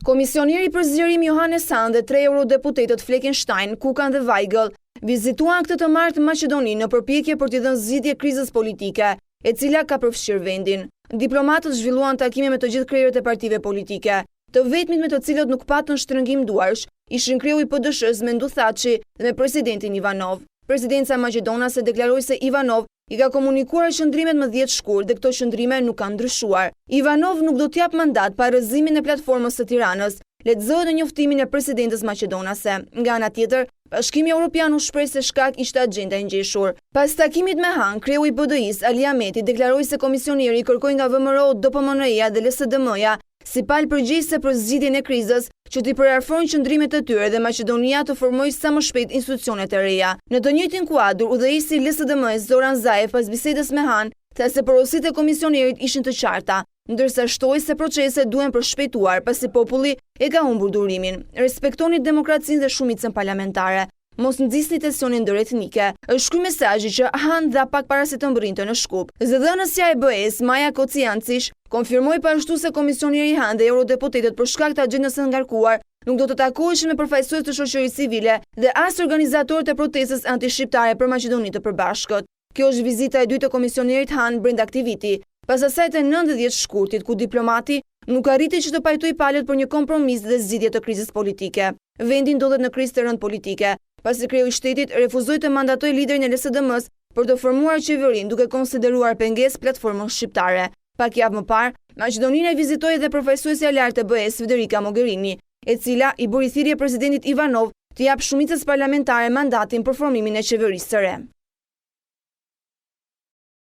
Komisionieri për zgjerim Johannes Hahn dhe 3 eurodeputetët Fleckenstein, Kukan dhe Weigl vizituan këtë të martë Maqedoninë në përpjekje për t'i dhënë zgjidhje krizës politike, e cila ka përfshirë vendin. Diplomatët zhvilluan takime me të gjithë krerët e partive politike. Të vetmit me të cilët nuk patën shtrëngim duarsh ishin kreu i PD-s Mendu Thaçi dhe me presidentin Ivanov. Presidenca maqedonase deklaroi se Ivanov i ka komunikuar qëndrimet më 10 shkurt dhe këto qëndrime nuk kanë ndryshuar. Ivanov nuk do t'jap mandat pa rrëzimin e platformës së Tiranës, letëzohet në njoftimin e presidentës maqedonase. Nga ana tjetër, Bashkimi Evropian u shpreh se shkak ishte agjenda e ngjeshur. Pas takimit me Hahn, kreu i BDI-s Ali Ahmeti deklaroi se komisionieri kërkoi nga VMRO, DPMNE-ja dhe LSDM-ja si palë përgjegjëse për zgjidhjen e krizës që t'i përafrojnë qëndrimet e tyre dhe Maqedonia të formojë sa më shpejt institucionet e reja. Në të njëjtin kuadër, udhëheqësi i LSDM-s Zoran Zaev pas bisedës me Hahn tha se porositë e komisionerit ishin të qarta, ndërsa shtoi se proceset duhen përshpejtuar pasi populli e ka humbur durimin. Respektoni demokracinë dhe shumicën parlamentare. Mos nxisni tensionin ndëretnike. Është ky mesazhi që Hahn dha pak para se të mbërrinte në Shkup. Zëdhënësja e BE-s Maja Kociancic konfirmoi pashtu se komisionieri Hahn dhe eurodeputetët për shkak të agjendës së ngarkuar nuk do të takoheshin me përfaqësues të shoqërisë civile dhe as organizatorët e protestës antishqiptare për Maqedoni të Përbashkët. Kjo është vizita e dytë e komisionerit Hahn brenda këtij viti, pas asaj të 90 shkurtit ku diplomati nuk arriti që të pajtojë palët për një kompromis dhe zgjidhje të krizës politike. Vendi ndodhet në krizë të rëndë politike, pasi kreu i shtetit refuzoi të mandatojë liderin e LSDM-s për të formuar qeverinë duke konsideruar pengesë platformën shqiptare. Pak javë më parë, Maqedoninë e vizitoi edhe përfaqësuesja e lartë e BE-s Federica Mogherini, e cila i bëri thirrje presidentit Ivanov të japë shumicës parlamentare mandatin për formimin e qeverisë së re.